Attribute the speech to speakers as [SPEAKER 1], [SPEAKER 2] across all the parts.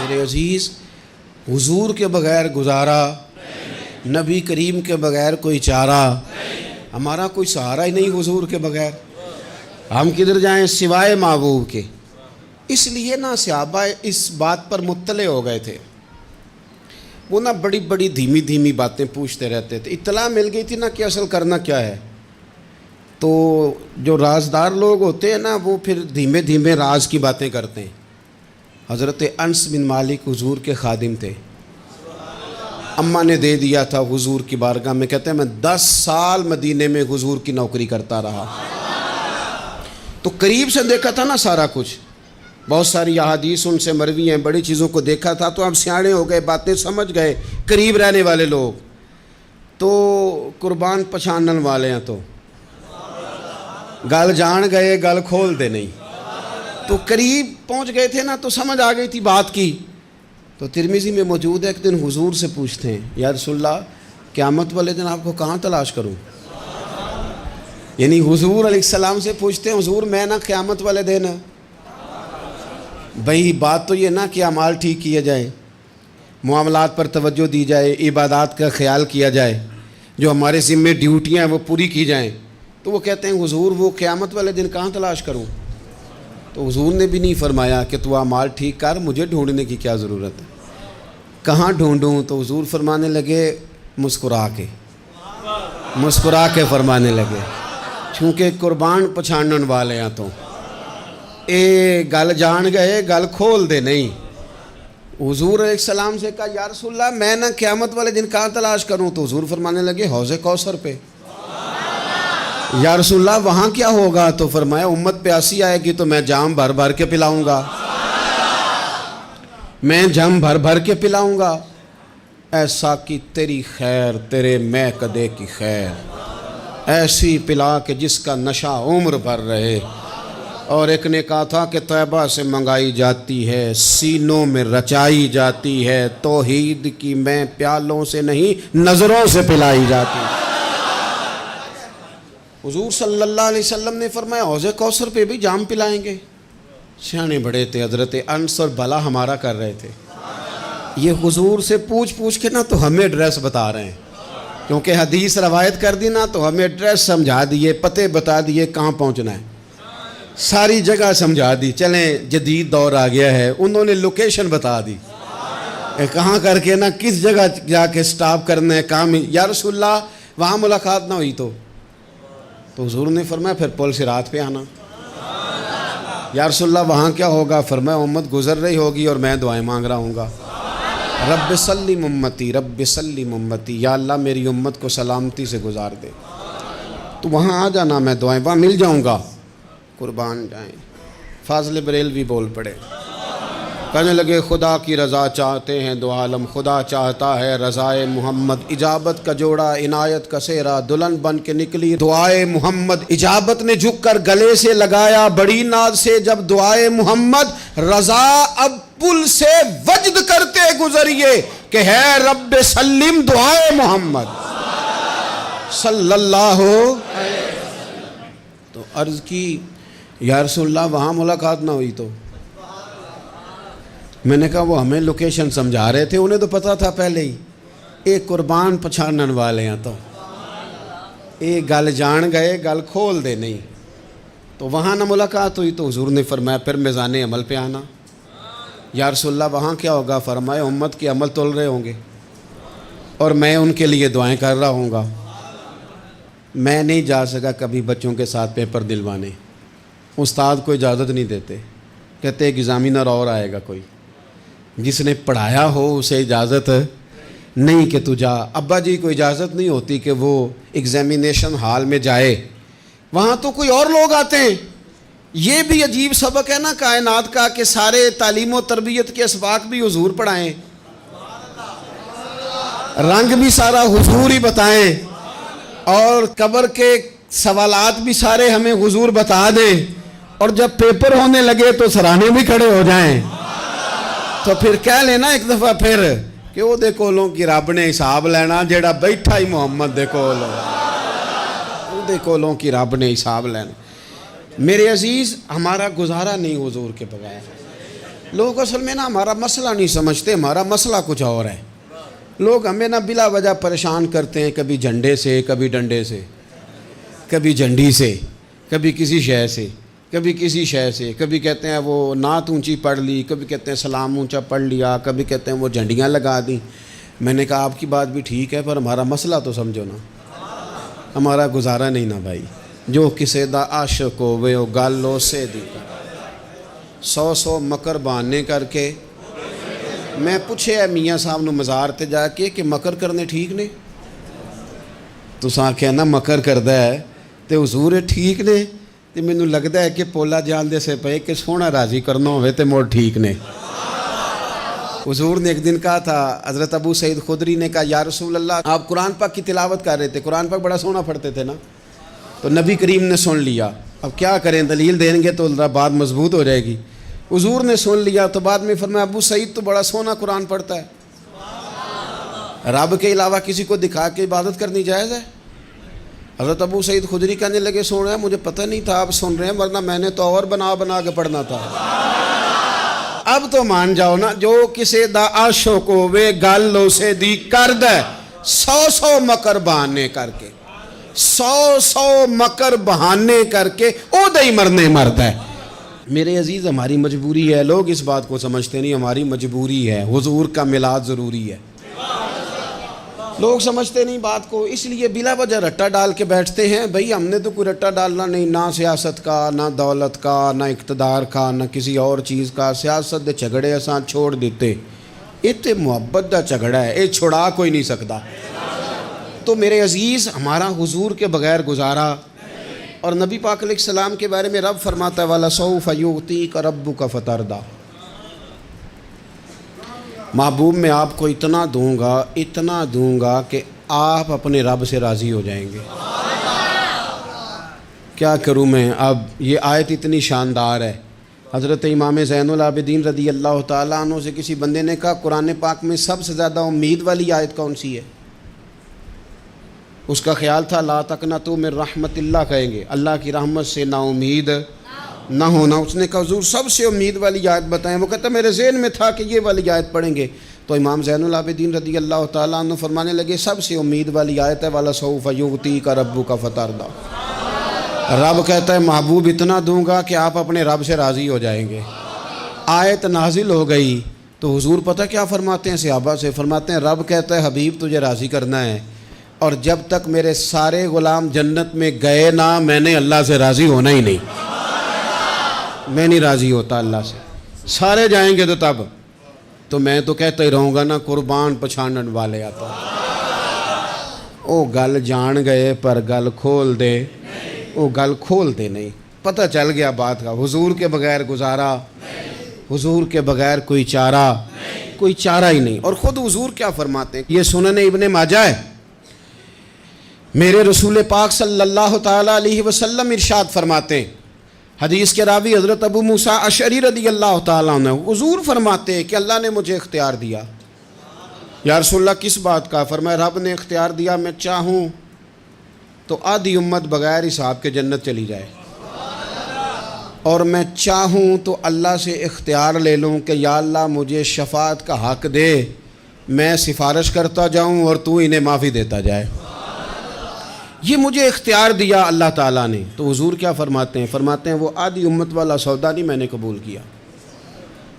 [SPEAKER 1] میرے عزیز، حضور کے بغیر گزارا، نبی کریم کے بغیر کوئی چارہ، ہمارا کوئی سہارا ہی نہیں حضور کے بغیر، ہم کدھر جائیں سوائے محبوب کے۔ اس لیے نا صحابہ اس بات پر مطلع ہو گئے تھے، وہ نا بڑی بڑی دھیمی دھیمی باتیں پوچھتے رہتے تھے، اطلاع مل گئی تھی نا کہ اصل کرنا کیا ہے۔ تو جو رازدار لوگ ہوتے ہیں نا وہ پھر دھیمے دھیمے راز کی باتیں کرتے ہیں۔ حضرت انس بن مالک حضور کے خادم تھے، اماں نے دے دیا تھا حضور کی بارگاہ میں، کہتے ہیں میں 10 سال مدینے میں حضور کی نوکری کرتا رہا، تو قریب سے دیکھا تھا نا سارا کچھ، بہت ساری احادیث ان سے مروی ہیں، بڑی چیزوں کو دیکھا تھا، تو اب سیانے ہو گئے، باتیں سمجھ گئے، قریب رہنے والے لوگ تو قربان پچھانن والے ہیں، تو گل جان گئے گل کھول دے نہیں، تو قریب پہنچ گئے تھے نا، تو سمجھ آ گئی تھی بات کی۔ تو ترمذی میں موجود ہے، ایک دن حضور سے پوچھتے ہیں یا رسول اللہ قیامت والے دن آپ کو کہاں تلاش کروں؟ یعنی حضور علیہ السلام سے پوچھتے ہیں حضور میں نا قیامت والے دن، بھئی بات تو یہ نا کہ اعمال ٹھیک کیے جائیں، معاملات پر توجہ دی جائے، عبادات کا خیال کیا جائے، جو ہمارے ذمے ڈیوٹیاں ہیں وہ پوری کی جائیں۔ تو وہ کہتے ہیں حضور وہ قیامت والے دن کہاں تلاش کروں؟ تو حضور نے بھی نہیں فرمایا کہ تو اعمال ٹھیک کر، مجھے ڈھونڈنے کی کیا ضرورت ہے، کہاں ڈھونڈوں؟ تو حضور فرمانے لگے مسکرا کے فرمانے لگے، چونکہ قربان پچھانن والے ہیں، تو اے گل جان گئے گل کھول دے نہیں۔ حضور علیہ السلام سے کہا یا رسول اللہ میں نہ قیامت والے دن کہاں تلاش کروں؟ تو حضور فرمانے لگے حوض کوثر پہ۔ یا رسول اللہ وہاں کیا ہوگا؟ تو فرمایا امت پیاسی آئے گی تو میں جام بھر بھر کے پلاؤں گا، میں جام بھر بھر کے پلاؤں گا۔ ایسا کہ تیری خیر تیرے میں کدے کی خیر، ایسی پلا کہ جس کا نشہ عمر بھر رہے۔ اور ایک نے کہا تھا کہ طیبہ سے منگائی جاتی ہے، سینوں میں رچائی جاتی ہے، توحید کی میں پیالوں سے نہیں نظروں سے پلائی جاتی ہے۔ حضور صلی اللہ علیہ وسلم نے فرمایا حوض کوثر پہ بھی جام پلائیں گے؟ سیانے بڑے تھے حضرت انس، اور بھلا ہمارا کر رہے تھے۔ یہ حضور سے پوچھ کے نا تو ہمیں ایڈریس بتا رہے ہیں، کیونکہ حدیث روایت کر دی نا تو ہمیں ایڈریس سمجھا دیے، پتے بتا دیے کہاں پہنچنا ہے، ساری جگہ سمجھا دی۔ چلیں جدید دور آ گیا ہے، انہوں نے لوکیشن بتا دی کہاں کر کے نا کس جگہ جا کے سٹاپ کرنا ہے کام۔ یا رسول اللہ وہاں ملاقات نہ ہوئی تو حضور نے فرمایا پھر پل صراط پہ آنا۔ یا رسول اللہ وہاں کیا ہوگا؟ فرمایا امت گزر رہی ہوگی اور میں دعائیں مانگ رہا ہوں گا، رب سلم امتی رب سلم امتی، یا اللہ میری امت کو سلامتی سے گزار دے۔ تو وہاں آ جانا، میں دعائیں وہاں مل جاؤں گا، قربان جائیں۔ فاضل بریلوی بول پڑے، کہنے لگے خدا کی رضا چاہتے ہیں دو عالم، خدا چاہتا ہے رضائے محمد، اجابت کا جوڑا عنایت کا سہرا، دلہن بن کے نکلی دعائے محمد، اجابت نے جھک کر گلے سے لگایا بڑی ناز سے جب دعائے محمد، رضا اب پل سے وجد کرتے گزریے کہ ہے رب سلم دعائے محمد صلی اللہ علیہ وسلم۔ تو عرض کی یا رسول اللہ وہاں ملاقات نہ ہوئی تو؟ میں نے کہا وہ ہمیں لوکیشن سمجھا رہے تھے، انہیں تو پتا تھا پہلے ہی، ایک قربان پچھانن والے ہیں، تو ایک گل جان گئے گل کھول دے نہیں۔ تو وہاں نہ ملاقات ہوئی تو حضور نے فرمایا پھر میزان عمل پہ آنا۔ یا رسول اللہ وہاں کیا ہوگا؟ فرمایا امت کے عمل تول رہے ہوں گے اور میں ان کے لیے دعائیں کر رہا ہوں گا۔ میں نہیں جا سکا کبھی بچوں کے ساتھ پیپر دلوانے، استاد کو اجازت نہیں دیتے، کہتے ایگزامینر اور آئے گا کوئی، جس نے پڑھایا ہو اسے اجازت نہیں کہ تو جا۔ ابا جی کو اجازت نہیں ہوتی کہ وہ ایگزامینیشن ہال میں جائے، وہاں تو کوئی اور لوگ آتے ہیں۔ یہ بھی عجیب سبق ہے نا کائنات کا کہ سارے تعلیم و تربیت کے اسباق بھی حضور پڑھائیں، رنگ بھی سارا حضور ہی بتائیں، اور قبر کے سوالات بھی سارے ہمیں حضور بتا دیں، اور جب پیپر ہونے لگے تو سرانے بھی کھڑے ہو جائیں۔ تو پھر کہہ لینا ایک دفعہ پھر کہ وہ دے کولوں کی رب نے حساب لینا، جیڑا بیٹھا ہی محمد دے کول، وہ دے کولوں کی رب نے حساب لینا۔ میرے عزیز ہمارا گزارا نہیں حضور کے بغیر، لوگ اصل میں نا ہمارا مسئلہ نہیں سمجھتے، ہمارا مسئلہ کچھ اور ہے. لوگ ہمیں نا بلا وجہ پریشان کرتے ہیں، کبھی جھنڈے سے، کبھی ڈنڈے سے، کبھی جھنڈی سے، کبھی کسی شے سے، کبھی کسی شے سے، کبھی کہتے ہیں وہ نعت اونچی پڑھ لی، کبھی کہتے ہیں سلام اونچا پڑھ لیا، کبھی کہتے ہیں وہ جھنڈیاں لگا دیں. میں نے کہا آپ کی بات بھی ٹھیک ہے، پر ہمارا مسئلہ تو سمجھو نا، ہمارا گزارا نہیں نا بھائی. جو کسے دا عاشق ہووے او گالو سے دی، 100 مکر بہانے کر کے. میں پوچھے ہے میاں صاحب نو مزار تے جا کے کہ مکر کرنے ٹھیک نے؟ تساں آکھیا نا مکر کردا ہے تے حضور ٹھیک نے، تے مینوں لگدا ہے کہ پولا جان دے سے پئے کہ سونا راضی کرنا ہوئے تے موڑ ٹھیک نے. حضور نے ایک دن کہا تھا، حضرت ابو سعید خدری نے کہا یا رسول اللہ آپ قرآن پاک کی تلاوت کر رہے تھے، قرآن پاک بڑا سونا پڑھتے تھے نا. تو نبی کریم نے سن لیا. اب کیا کریں، دلیل دیں گے تو بات مضبوط ہو جائے گی. حضور نے سن لیا تو بعد میں فرمایا ابو سعید تو بڑا سونا قرآن پڑھتا ہے، رب کے علاوہ کسی کو دکھا کے عبادت کرنی جائز ہے؟ حضرت ابو سعید خدری کہنے لگے سن رہے ہیں، مجھے پتہ نہیں تھا آپ سن رہے ہیں، ورنہ میں نے تو اور بنا بنا کے پڑھنا تھا. اب تو مان جاؤ نا، جو کسے دا عاشق ہووے گل اسے دی کرد ہے، 100 مکر بہانے کر کے، 100 مکر بہانے کر کے او دئی مرنے مرد ہے. میرے عزیز ہماری مجبوری ہے، لوگ اس بات کو سمجھتے نہیں، ہماری مجبوری ہے، حضور کا میلاد ضروری ہے. لوگ سمجھتے نہیں بات کو، اس لیے بلا وجہ رٹا ڈال کے بیٹھتے ہیں. بھئی ہم نے تو کوئی رٹا ڈالنا نہیں، نہ سیاست کا، نہ دولت کا، نہ اقتدار کا، نہ کسی اور چیز کا. سیاست دے جھگڑے اساں چھوڑ دیتے، یہ تے محبت دا جھگڑا ہے، یہ چھڑا کوئی نہیں سکتا. تو میرے عزیز ہمارا حضور کے بغیر گزارا. اور نبی پاک علیہ السلام کے بارے میں رب فرماتا ہے وَلَسَوْفَ يُعْطِيكَ رَبُّكَ فَتَرْضَىٰ، محبوب میں آپ کو اتنا دوں گا کہ آپ اپنے رب سے راضی ہو جائیں گے. کیا کروں میں اب، یہ آیت اتنی شاندار ہے. حضرت امام زین العابدین رضی اللہ تعالیٰ عنہ سے کسی بندے نے کہا قرآن پاک میں سب سے زیادہ امید والی آیت کون سی ہے؟ اس کا خیال تھا لا تقنطوا من رحمت اللہ کہیں گے، اللہ کی رحمت سے نا امید نہ ہونا. اس نے کہا حضور سب سے امید والی آیت بتائیں. وہ کہتا میرے ذہن میں تھا کہ یہ والی آیت پڑھیں گے. تو امام زین العابدین رضی اللہ تعالیٰ عنہ فرمانے لگے سب سے امید والی آیت ہے وَلَسَوْفَ يُعْطِيكَ رَبُّكَ فَتَرْضَىٰ، رب کہتا ہے محبوب اتنا دوں گا کہ آپ اپنے رب سے راضی ہو جائیں گے. آیت نازل ہو گئی تو حضور پتہ کیا فرماتے ہیں صحابہ سے؟ فرماتے ہیں رب کہتا ہے حبیب تجھے راضی کرنا ہے، اور جب تک میرے سارے غلام جنت میں گئے نہ میں نے اللہ سے راضی ہونا ہی نہیں. میں نہیں راضی ہوتا اللہ سے، سارے جائیں گے تو تب تو میں تو کہتا ہی رہوں گا نا قربان پچھانن والے آتا. او گل جان گئے پر گل کھول دے، او گل کھول دے نہیں. پتہ چل گیا بات کا، حضور کے بغیر گزارا، حضور کے بغیر کوئی چارہ ہی نہیں. اور خود حضور کیا فرماتے ہیں، یہ سنن ابن ماجہ ہے، میرے رسول پاک صلی اللہ تعالیٰ علیہ وسلم ارشاد فرماتے ہیں، حدیث کے راوی حضرت ابو موسیٰ اشعری رضی اللہ تعالیٰ عنہ، حضور فرماتے ہیں کہ اللہ نے مجھے اختیار دیا. یا رسول اللہ کس بات کا؟ فرمایا رب نے اختیار دیا میں چاہوں تو آدھی امت بغیر حساب کے جنت چلی جائے، اور میں چاہوں تو اللہ سے اختیار لے لوں کہ یا اللہ مجھے شفاعت کا حق دے، میں سفارش کرتا جاؤں اور تو انہیں معافی دیتا جائے. یہ مجھے اختیار دیا اللہ تعالیٰ نے. تو حضور کیا فرماتے ہیں؟ فرماتے ہیں وہ آدھی امت والا سودا نہیں میں نے قبول کیا،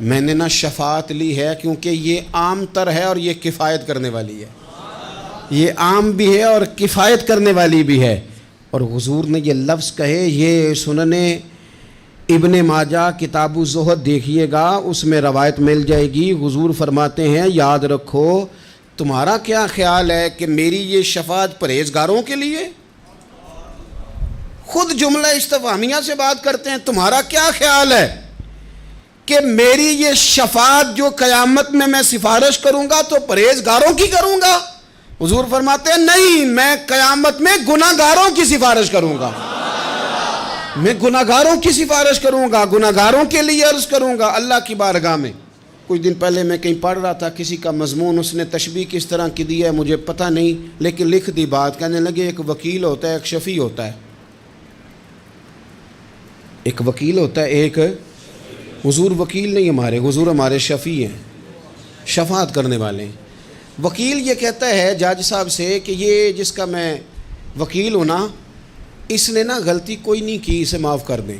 [SPEAKER 1] میں نے نہ شفاعت لی ہے کیونکہ یہ عام تر ہے اور یہ کفایت کرنے والی ہے، یہ عام بھی ہے اور کفایت کرنے والی بھی ہے. اور حضور نے یہ لفظ کہے، یہ سنن ابن ماجہ کتاب الزہد دیکھیے گا، اس میں روایت مل جائے گی. حضور فرماتے ہیں یاد رکھو تمہارا کیا خیال ہے کہ میری یہ شفاعت پرہیزگاروں کے لیے؟ خود جملہ استفہامیہ سے بات کرتے ہیں، تمہارا کیا خیال ہے کہ میری یہ شفاعت جو قیامت میں سفارش کروں گا تو پرہیزگاروں کی کروں گا؟ حضور فرماتے ہیں نہیں، میں قیامت میں گناہگاروں کی سفارش کروں گا، میں گناہگاروں کی سفارش کروں گا، گناہگاروں کے لیے عرض کروں گا اللہ کی بارگاہ میں. کچھ دن پہلے میں کہیں پڑھ رہا تھا کسی کا مضمون، اس نے تشبیہ کس طرح کی دی ہے مجھے پتہ نہیں، لیکن لکھ دی بات، کہنے لگے ایک وکیل ہوتا ہے ایک شفیع ہوتا ہے، ایک وکیل ہوتا ہے ایک حضور وکیل نہیں ہمارے، حضور ہمارے شفیع ہیں، شفاعت کرنے والے ہیں۔ وکیل یہ کہتا ہے جج صاحب سے کہ یہ جس کا میں وکیل ہوں نا، اس نے نا غلطی کوئی نہیں کی، اسے معاف کر دیں۔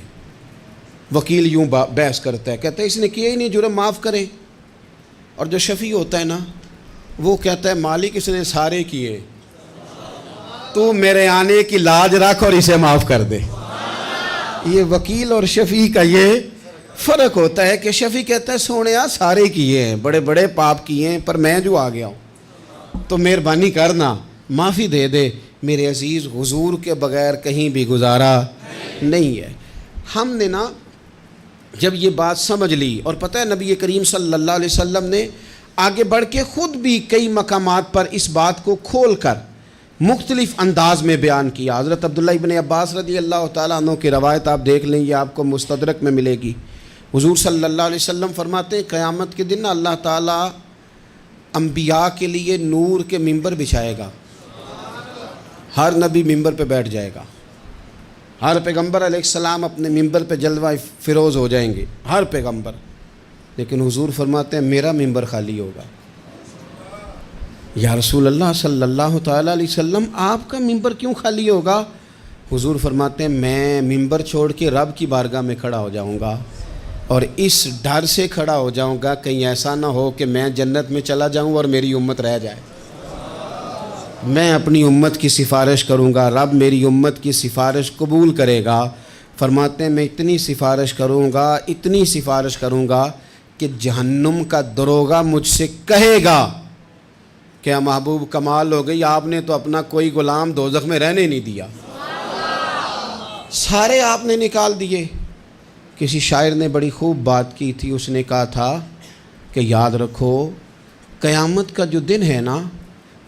[SPEAKER 1] وکیل یوں بحث کرتا ہے، کہتا ہے اس نے کیا ہی نہیں، جرم معاف کریں۔ اور جو شفیع ہوتا ہے نا، وہ کہتا ہے مالک اس نے سارے کیے، تو میرے آنے کی لاج رکھ اور اسے معاف کر دے۔ یہ وکیل اور شفیع کا یہ فرق ہوتا ہے کہ شفیع کہتا ہے سونیا سارے کیے ہیں، بڑے بڑے پاپ کیے ہیں، پر میں جو آ گیا ہوں تو مہربانی کرنا معافی دے دے۔ میرے عزیز، حضور کے بغیر کہیں بھی گزارا نہیں ہے۔ ہم نے نا جب یہ بات سمجھ لی، اور پتہ ہے نبی کریم صلی اللہ علیہ وسلم نے آگے بڑھ کے خود بھی کئی مقامات پر اس بات کو کھول کر مختلف انداز میں بیان کیا۔ حضرت عبداللہ ابن عباس رضی اللہ تعالیٰ عنہ کی روایت آپ دیکھ لیں، یہ آپ کو مستدرک میں ملے گی۔ حضور صلی اللہ علیہ وسلم فرماتے ہیں قیامت کے دن اللہ تعالیٰ انبیاء کے لیے نور کے ممبر بچھائے گا، ہر نبی ممبر پہ بیٹھ جائے گا، ہر پیغمبر علیہ السلام اپنے ممبر پہ جلوہ فروز ہو جائیں گے، ہر پیغمبر۔ لیکن حضور فرماتے ہیں میرا ممبر خالی ہوگا۔ یا رسول اللہ صلی اللہ تعالیٰ علیہ وسلم آپ کا ممبر کیوں خالی ہوگا؟ حضور فرماتے ہیں میں ممبر چھوڑ کے رب کی بارگاہ میں کھڑا ہو جاؤں گا، اور اس ڈر سے کھڑا ہو جاؤں گا کہیں ایسا نہ ہو کہ میں جنت میں چلا جاؤں اور میری امت رہ جائے۔ میں اپنی امت کی سفارش کروں گا، رب میری امت کی سفارش قبول کرے گا۔ فرماتے ہیں میں اتنی سفارش کروں گا کہ جہنم کا دروغہ مجھ سے کہے گا کہ محبوب کمال ہو گئی، آپ نے تو اپنا کوئی غلام دوزخ میں رہنے نہیں دیا، سارے آپ نے نکال دیے۔ کسی شاعر نے بڑی خوب بات کی تھی، اس نے کہا تھا کہ یاد رکھو قیامت کا جو دن ہے نا،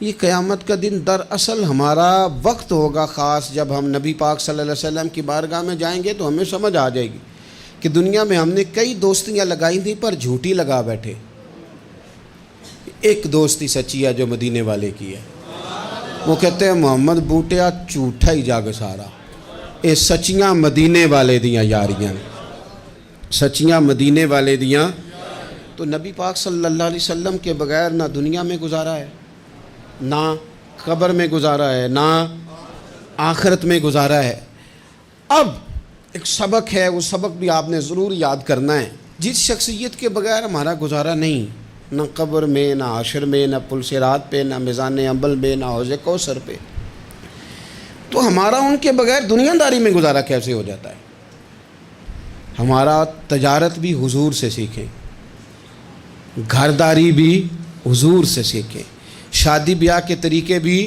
[SPEAKER 1] یہ قیامت کا دن دراصل ہمارا وقت ہوگا خاص، جب ہم نبی پاک صلی اللہ علیہ وسلم کی بارگاہ میں جائیں گے تو ہمیں سمجھ آ جائے گی کہ دنیا میں ہم نے کئی دوستیاں لگائی تھیں پر جھوٹی لگا بیٹھے، ایک دوستی سچی ہے جو مدینے والے کی ہے۔ وہ کہتے ہیں محمد بوٹیا جھوٹا ہی جاگ سارا، اے سچیاں مدینے والے دیاں یاریاں، سچیاں مدینے والے دیاں۔ تو نبی پاک صلی اللہ علیہ وسلم کے بغیر نہ دنیا میں گزارا ہے، نہ قبر میں گزارا ہے، نہ آخرت میں گزارا ہے۔ اب ایک سبق ہے، وہ سبق بھی آپ نے ضرور یاد کرنا ہے۔ جس شخصیت کے بغیر ہمارا گزارا نہیں، نہ قبر میں، نہ حشر میں، نہ پل صراط پہ، نہ میزان عمل میں، نہ حوض کوثر پہ، تو ہمارا ان کے بغیر دنیا داری میں گزارا کیسے ہو جاتا ہے؟ ہمارا تجارت بھی حضور سے سیکھیں، گھرداری بھی حضور سے سیکھیں، شادی بیاہ کے طریقے بھی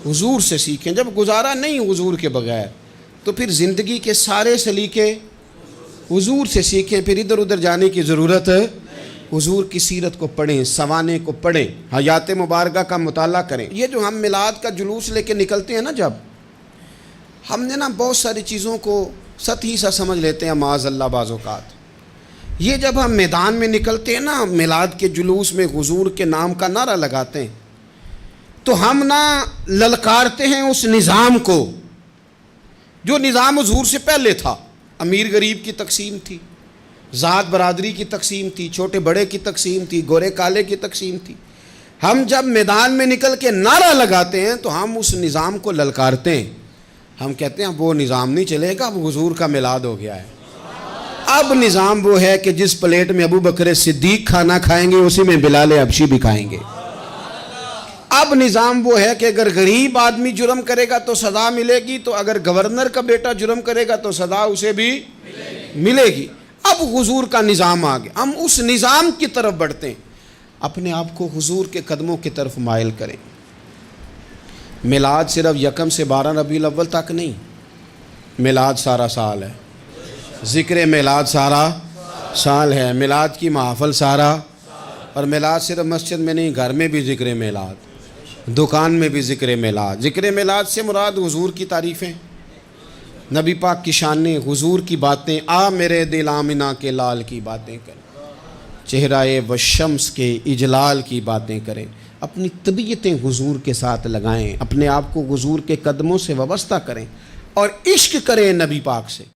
[SPEAKER 1] حضور سے سیکھیں۔ جب گزارا نہیں حضور کے بغیر تو پھر زندگی کے سارے سلیقے حضور سے سیکھیں، پھر ادھر ادھر جانے کی ضرورت ہے۔ حضور کی سیرت کو پڑھیں، سوانے کو پڑھیں، حیات مبارکہ کا مطالعہ کریں۔ یہ جو ہم میلاد کا جلوس لے کے نکلتے ہیں نا، جب ہم نے نا بہت ساری چیزوں کو سطحی سا سمجھ لیتے ہیں معاذ اللہ بعض اوقات۔ یہ جب ہم میدان میں نکلتے ہیں نا، میلاد کے جلوس میں حضور کے نام کا نعرہ لگاتے ہیں، تو ہم نا للکارتے ہیں اس نظام کو جو نظام حضور سے پہلے تھا۔ امیر غریب کی تقسیم تھی، ذات برادری کی تقسیم تھی، چھوٹے بڑے کی تقسیم تھی، گورے کالے کی تقسیم تھی۔ ہم جب میدان میں نکل کے نعرہ لگاتے ہیں تو ہم اس نظام کو للکارتے ہیں، ہم کہتے ہیں وہ نظام نہیں چلے گا، اب حضور کا میلاد ہو گیا ہے۔ اب نظام وہ ہے کہ جس پلیٹ میں ابو بکر صدیق کھانا کھائیں گے اسی میں بلال حبشی بھی کھائیں گے۔ اب نظام وہ ہے کہ اگر غریب آدمی جرم کرے گا تو سزا ملے گی، تو اگر گورنر کا بیٹا جرم کرے گا تو سزا اسے بھی ملے گی۔ اب حضور کا نظام آ گیا، ہم اس نظام کی طرف بڑھتے ہیں، اپنے آپ کو حضور کے قدموں کی طرف مائل کریں۔ میلاد صرف 1 سے 12 ربیع الاول تک نہیں، میلاد سارا سال ہے، ذکر میلاد سارا سال ہے، میلاد کی محفل سارا، اور میلاد صرف مسجد میں نہیں، گھر میں بھی ذکر میلاد، دکان میں بھی ذکر میلاد۔ ذکر میلاد سے مراد حضور کی تعریفیں، نبی پاک کی شانیں، حضور کی باتیں، آ میرے دل آمنہ کے لال کی باتیں کریں، چہرہ والشمس کے اجلال کی باتیں کریں، اپنی طبیعتیں حضور کے ساتھ لگائیں، اپنے آپ کو حضور کے قدموں سے وابستہ کریں اور عشق کریں نبی پاک سے۔